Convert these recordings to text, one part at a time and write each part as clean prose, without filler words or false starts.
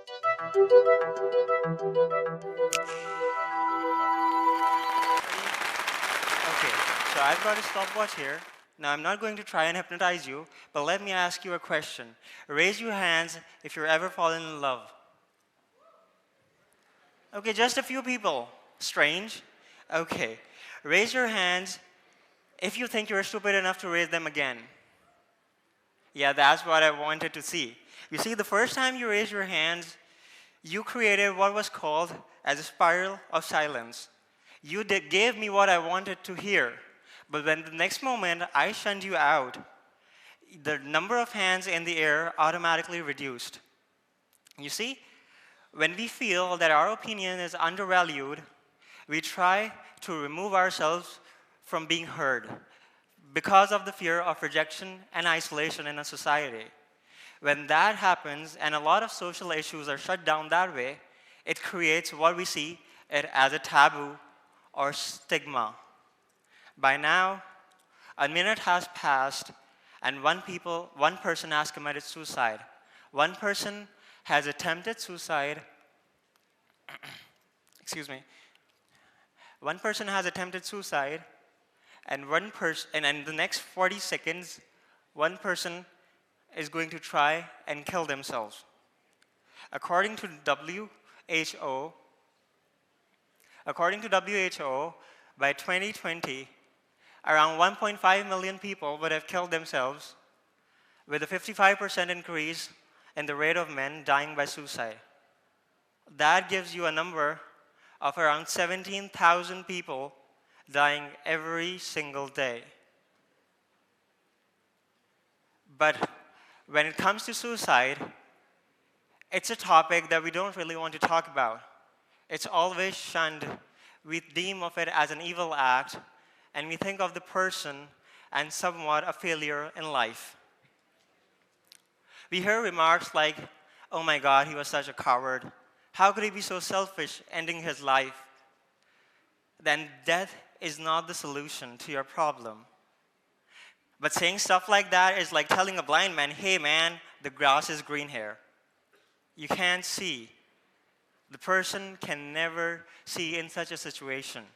Okay, so I've got a stopwatch here. Now I'm not going to try and hypnotize you, but let me ask you a question. Raise your hands if you're ever fallen in love. Okay, just a few people. Strange. Okay. Raise your hands if you think you're stupid enough to raise them again. Yeah, that's what I wanted to see. You see, the first time you raised your hands, you created what was called as a spiral of silence. You gave me what I wanted to hear. But when the next moment I shunned you out, the number of hands in the air automatically reduced. You see, when we feel that our opinion is undervalued, we try to remove ourselves from being heard because of the fear of rejection and isolation in a society. When that happens and a lot of social issues are shut down that way, it creates what we see it as a taboo or stigma. By now, a minute has passed and one person has committed suicide. One person has attempted suicide. Excuse me. One person has attempted suicide, and in the next 40 seconds, one person is going to try and kill themselves. According to WHO, by 2020, around 1.5 million people would have killed themselves, with a 55% increase in the rate of men dying by suicide. That gives you a number of around 17,000 people dying every single day. But when it comes to suicide, it's a topic that we don't really want to talk about. It's always shunned. We deem of it as an evil act, and we think of the person as somewhat a failure in life. We hear remarks like, "Oh my God, he was such a coward. How could he be so selfish, ending his life?" Then death is not the solution to your problem. But saying stuff like that is like telling a blind man, "Hey man, the grass is green here." You can't see. The person can never see in such a situation.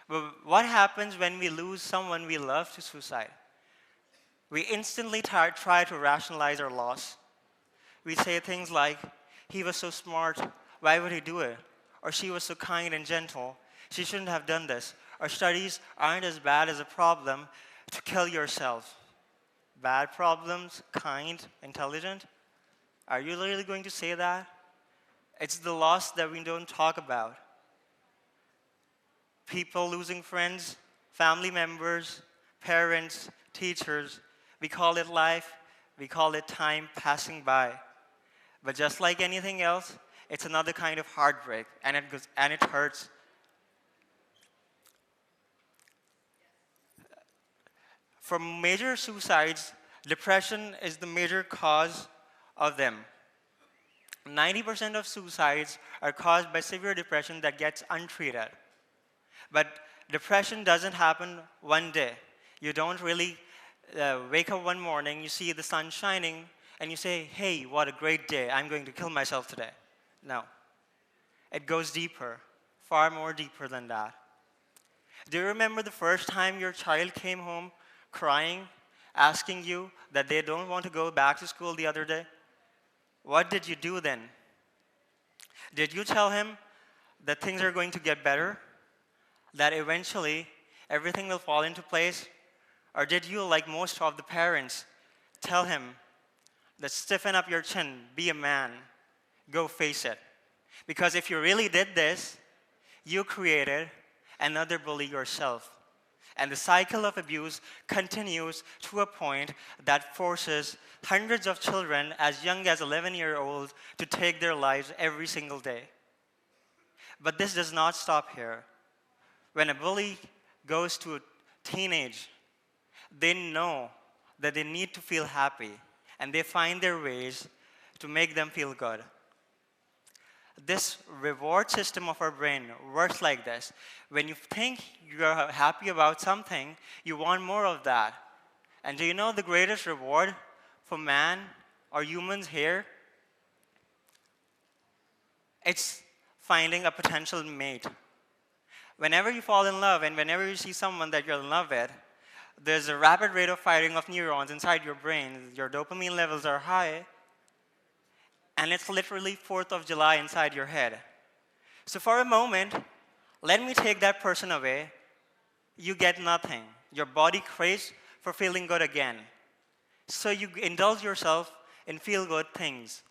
But what happens when we lose someone we love to suicide? We instantly try to rationalize our loss. We say things like, "He was so smart, why would he do it?" Or "She was so kind and gentle, she shouldn't have done this." Or "Studies aren't as bad as a problem to kill yourself." Bad problems, kind, intelligent? Are you really going to say that? It's the loss that we don't talk about. People losing friends, family members, parents, teachers. We call it life, we call it time passing by. But just like anything else, it's another kind of heartbreak, and it hurts. For major suicides, depression is the major cause of them. 90% of suicides are caused by severe depression that gets untreated. But depression doesn't happen one day. You don't really wake up one morning, you see the sun shining, and you say, "Hey, what a great day, I'm going to kill myself today." No. It goes deeper, far more deeper than that. Do you remember the first time your child came home crying, asking you that they don't want to go back to school the other day? What did you do then? Did you tell him that things are going to get better? That eventually everything will fall into place? Or did you, like most of the parents, tell him that stiffen up your chin, be a man, go face it? Because if you really did this, you created another bully yourself. And the cycle of abuse continues to a point that forces hundreds of children as young as 11-year-olds to take their lives every single day. But this does not stop here. When a bully goes to a teenage, they know that they need to feel happy, and they find their ways to make them feel good. This reward system of our brain works like this. When you think you're happy about something, you want more of that. And do you know the greatest reward for man or humans here? It's finding a potential mate. Whenever you fall in love and whenever you see someone that you're in love with, there's a rapid rate of firing of neurons inside your brain. Your dopamine levels are high, and it's literally 4th of July inside your head. So for a moment, let me take that person away. You get nothing. Your body craves for feeling good again. So you indulge yourself in feel-good things.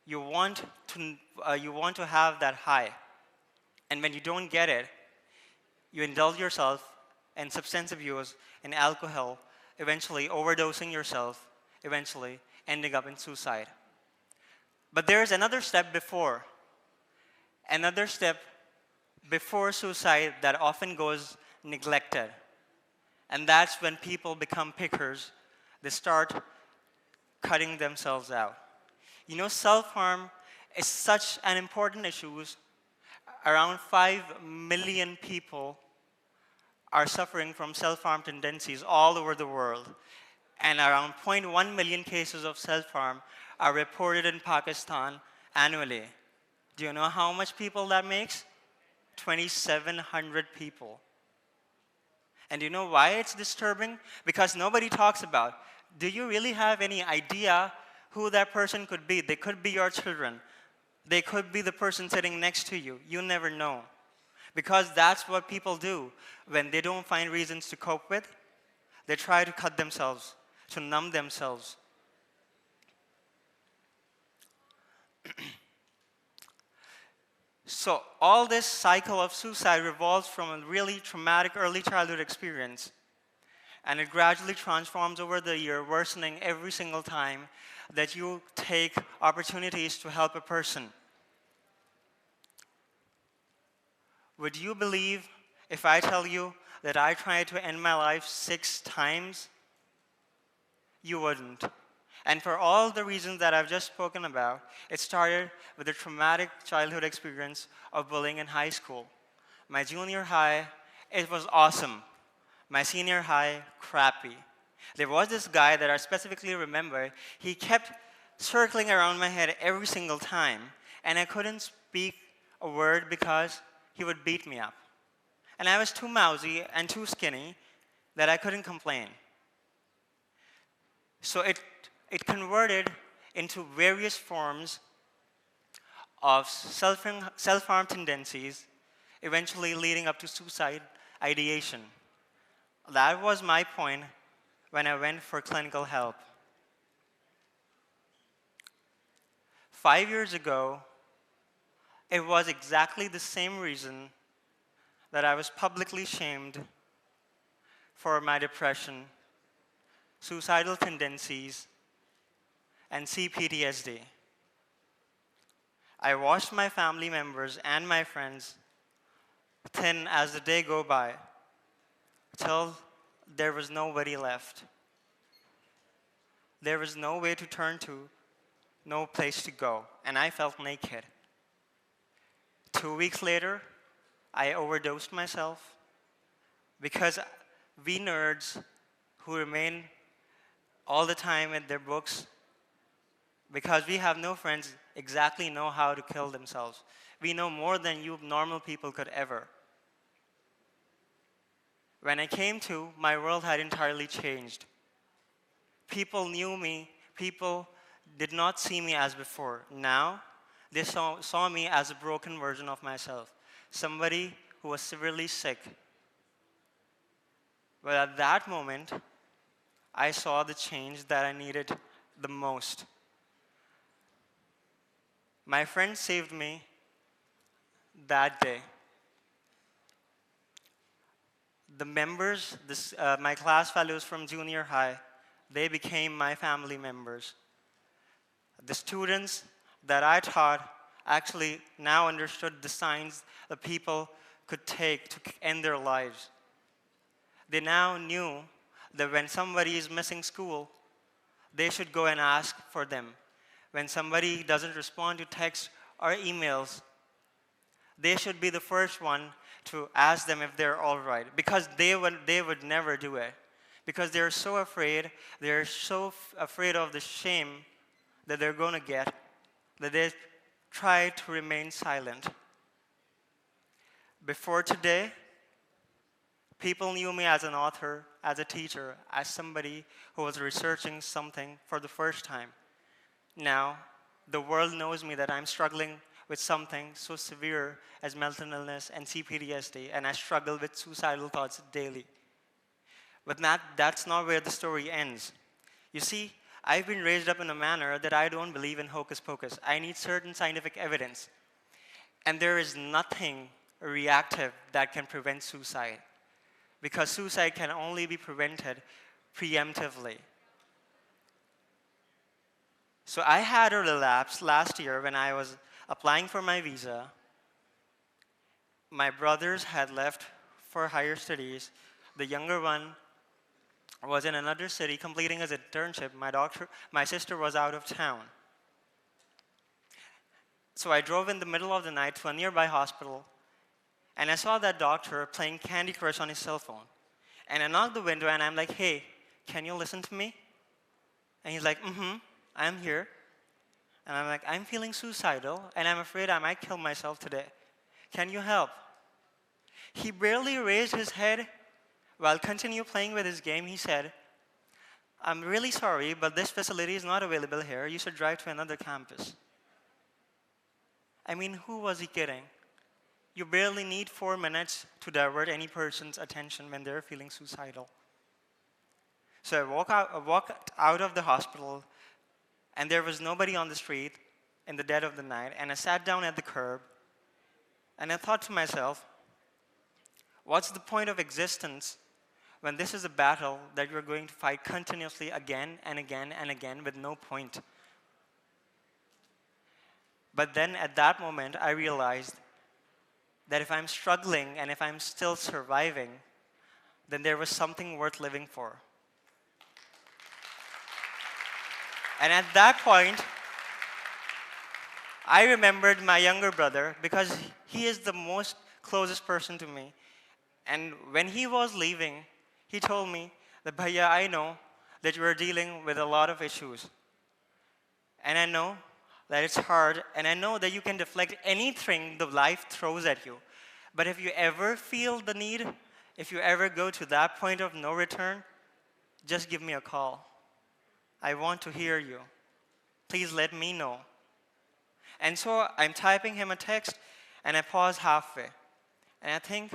You want to have that high. And when you don't get it, you indulge yourself in substance abuse and alcohol, eventually overdosing yourself, eventually ending up in suicide. But there is another step before suicide that often goes neglected. And that's when people become pickers. They start cutting themselves out. You know, self-harm is such an important issue. Around 5 million people are suffering from self-harm tendencies all over the world. And around 0.1 million cases of self-harm are reported in Pakistan annually. Do you know how much people that makes? 2,700 people. And do you know why it's disturbing? Because nobody talks about, do you really have any idea who that person could be? They could be your children. They could be the person sitting next to you. You never know. Because that's what people do. When they don't find reasons to cope with, they try to cut themselves, to numb themselves. So all this cycle of suicide revolves from a really traumatic early childhood experience. And it gradually transforms over the year, worsening every single time that you take opportunities to help a person. Would you believe if I tell you that I tried to end my life 6 times? You wouldn't. And for all the reasons that I've just spoken about, it started with a traumatic childhood experience of bullying in high school. My junior high, it was awesome. My senior high, crappy. There was this guy that I specifically remember. He kept circling around my head every single time, and I couldn't speak a word because he would beat me up. And I was too mousy and too skinny that I couldn't complain. So it converted into various forms of self-harm tendencies, eventually leading up to suicide ideation. That was my point when I went for clinical help. 5 years ago, it was exactly the same reason that I was publicly shamed for my depression, suicidal tendencies, and PTSD. I watched my family members and my friends thin as the day go by, till there was nobody left. There was no way to turn to, no place to go, and I felt naked. 2 weeks later, I overdosed myself because we nerds who remain all the time at their books, because we have no friends exactly know how to kill themselves. We know more than you normal people could ever. When I came to, my world had entirely changed. People knew me. People did not see me as before. Now, they saw me as a broken version of myself, somebody who was severely sick. But at that moment, I saw the change that I needed the most. My friend saved me that day. The members, my class fellows from junior high, they became my family members. The students that I taught actually now understood the signs that people could take to end their lives. They now knew that when somebody is missing school, they should go and ask for them. When somebody doesn't respond to texts or emails, they should be the first one to ask them if they're all right, because they would never do it. Because they're so afraid of the shame that they're going to get, that they tried to remain silent. Before today, people knew me as an author, as a teacher, as somebody who was researching something for the first time. Now, the world knows me that I'm struggling with something so severe as mental illness and PTSD, and I struggle with suicidal thoughts daily. But that's not where the story ends. You see, I've been raised up in a manner that I don't believe in hocus pocus. I need certain scientific evidence. And there is nothing reactive that can prevent suicide, because suicide can only be prevented preemptively. So I had a relapse last year when I was applying for my visa. My brothers had left for higher studies. The younger one was in another city completing his internship. My sister was out of town. So I drove in the middle of the night to a nearby hospital, and I saw that doctor playing Candy Crush on his cell phone. And I knocked the window and I'm like, hey, can you listen to me? And he's like, I'm here. And I'm like, I'm feeling suicidal and I'm afraid I might kill myself today. Can you help? He barely raised his head while continuing playing with his game. He said, I'm really sorry, but this facility is not available here. You should drive to another campus. I mean, who was he kidding? You barely need 4 minutes to divert any person's attention when they're feeling suicidal. So I walked out of the hospital, and there was nobody on the street in the dead of the night, and I sat down at the curb, and I thought to myself, what's the point of existence when this is a battle that you're going to fight continuously again and again and again with no point? But then at that moment, I realized that if I'm struggling and if I'm still surviving, then there was something worth living for. And at that point, I remembered my younger brother, because he is the most closest person to me. And when he was leaving, he told me that, Bhaiya, I know that you are dealing with a lot of issues. And I know that it's hard, and I know that you can deflect anything the life throws at you. But if you ever feel the need, if you ever go to that point of no return, just give me a call. I want to hear you. Please let me know. And so I'm typing him a text, and I pause halfway. And I think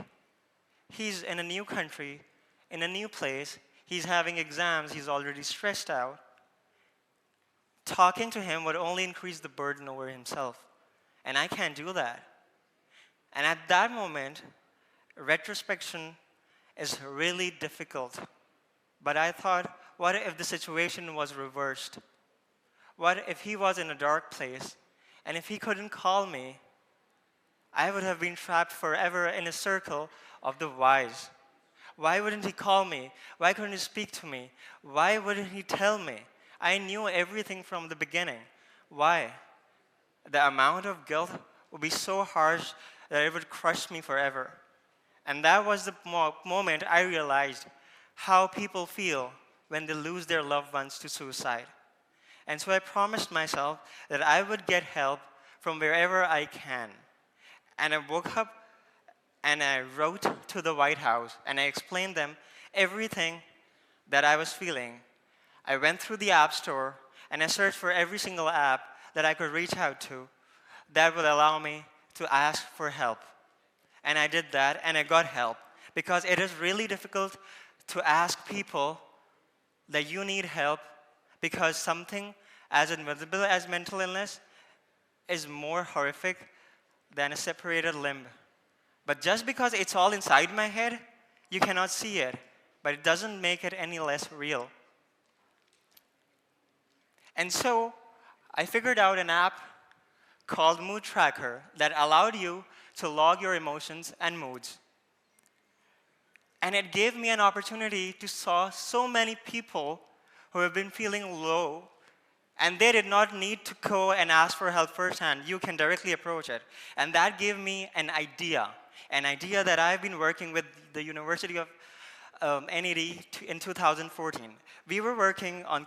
he's in a new country, in a new place. He's having exams. He's already stressed out. Talking to him would only increase the burden over himself. And I can't do that. And at that moment, retrospection is really difficult. But I thought, what if the situation was reversed? What if he was in a dark place, and if he couldn't call me, I would have been trapped forever in a circle of the whys. Why wouldn't he call me? Why couldn't he speak to me? Why wouldn't he tell me? I knew everything from the beginning. Why? The amount of guilt would be so harsh that it would crush me forever. And that was the moment I realized how people feel when they lose their loved ones to suicide. And so I promised myself that I would get help from wherever I can. And I woke up and I wrote to the White House and I explained them everything that I was feeling. I went through the App Store and I searched for every single app that I could reach out to that would allow me to ask for help. And I did that and I got help, because it is really difficult to ask people that you need help, because something as invisible as mental illness is more horrific than a separated limb. But just because it's all inside my head, you cannot see it, but it doesn't make it any less real. And so I figured out an app called Mood Tracker that allowed you to log your emotions and moods. And it gave me an opportunity to saw so many people who have been feeling low, and they did not need to go and ask for help firsthand. You can directly approach it. And that gave me an idea that I've been working with the University of NED in 2014. We were working on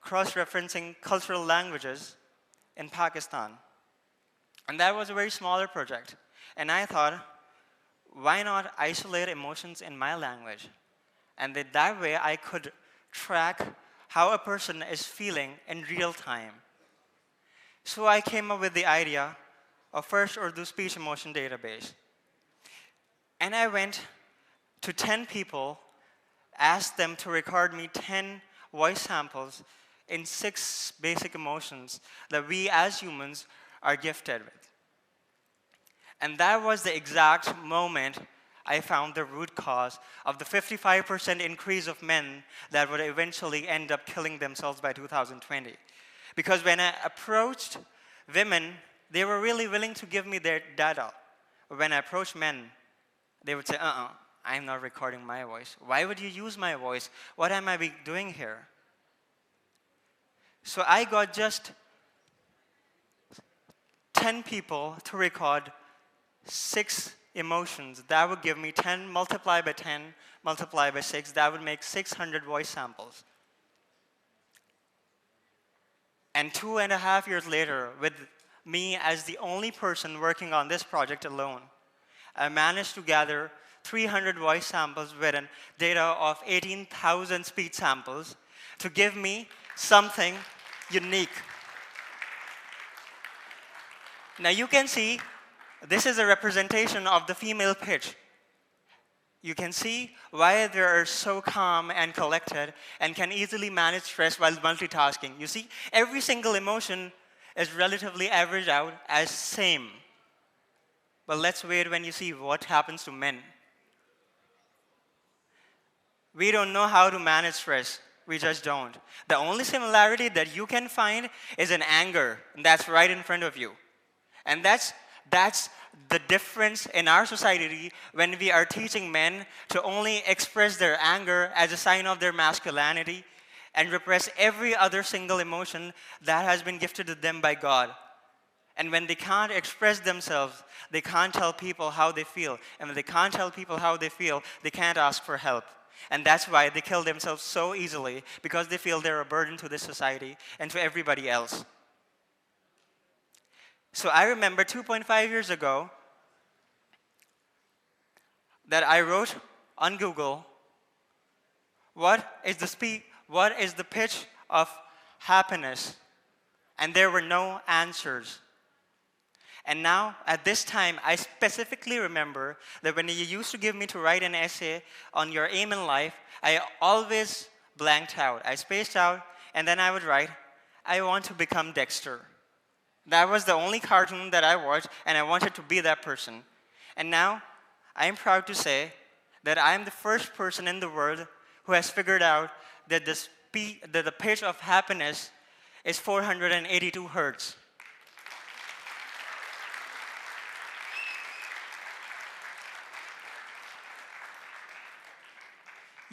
cross-referencing cultural languages in Pakistan. And that was a very smaller project. And I thought, why not isolate emotions in my language? And that way I could track how a person is feeling in real time. So I came up with the idea of first Urdu Speech Emotion Database. And I went to 10 people, asked them to record me 10 voice samples in 6 basic emotions that we as humans are gifted with. And that was the exact moment I found the root cause of the 55% increase of men that would eventually end up killing themselves by 2020. Because when I approached women, they were really willing to give me their data. But when I approached men, they would say, I'm not recording my voice. Why would you use my voice? What am I doing here? So I got just 10 people to record 6 emotions. That would give me 10 multiplied by 10 multiplied by 6. That would make 600 voice samples. And 2.5 years later, with me as the only person working on this project alone, I managed to gather 300 voice samples with a data of 18,000 speech samples to give me something unique. Now you can see, this is a representation of the female pitch. You can see why they are so calm and collected and can easily manage stress while multitasking. You see, every single emotion is relatively averaged out as same. But let's wait when you see what happens to men. We don't know how to manage stress. We just don't. The only similarity that you can find is an anger, and that's right in front of you. And that's the difference in our society when we are teaching men to only express their anger as a sign of their masculinity and repress every other single emotion that has been gifted to them by God. And when they can't express themselves, they can't tell people how they feel. And when they can't tell people how they feel, they can't ask for help. And that's why they kill themselves so easily, because they feel they're a burden to this society and to everybody else. So I remember 2.5 years ago that I wrote on Google, what is the pitch of happiness? And there were no answers. And now, at this time, I specifically remember that when you used to give me to write an essay on your aim in life, I always blanked out. I spaced out, and then I would write, I want to become Dexter. That was the only cartoon that I watched, and I wanted to be that person. And now, I am proud to say that I am the first person in the world who has figured out that the pitch of happiness is 482 hertz.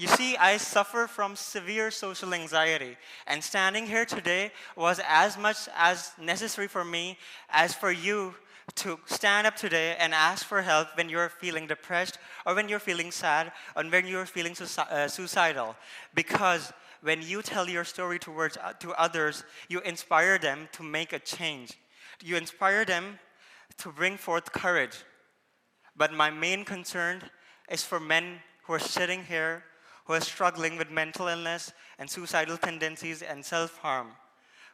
You see, I suffer from severe social anxiety, and standing here today was as much as necessary for me as for you to stand up today and ask for help when you're feeling depressed, or when you're feeling sad, or when you're feeling suicidal. Because when you tell your story to others, you inspire them to make a change. You inspire them to bring forth courage. But my main concern is for men who are sitting here, who are struggling with mental illness and suicidal tendencies and self-harm,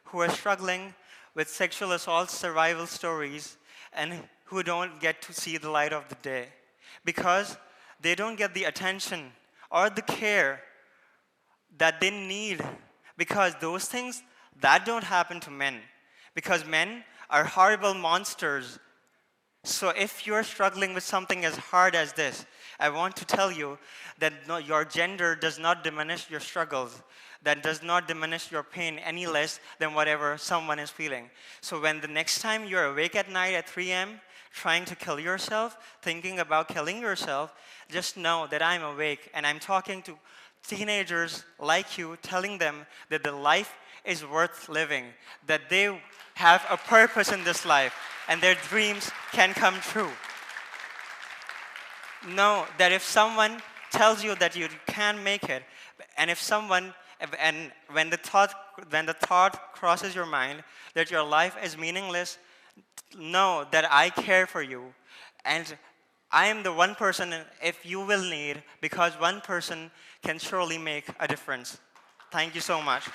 who are struggling with sexual assault survival stories, and who don't get to see the light of the day because they don't get the attention or the care that they need, because those things that don't happen to men, because men are horrible monsters. So if you're struggling with something as hard as this, I want to tell you that no, your gender does not diminish your struggles. That does not diminish your pain any less than whatever someone is feeling. So when the next time you're awake at night at 3 a.m. trying to kill yourself, thinking about killing yourself, just know that I'm awake and I'm talking to teenagers like you, telling them that the life is worth living, that they have a purpose in this life, and their dreams can come true. Know that if someone tells you that you can make it, and when the thought crosses your mind that your life is meaningless, know that I care for you, and I am the one person if you will need, because one person can surely make a difference. Thank you so much.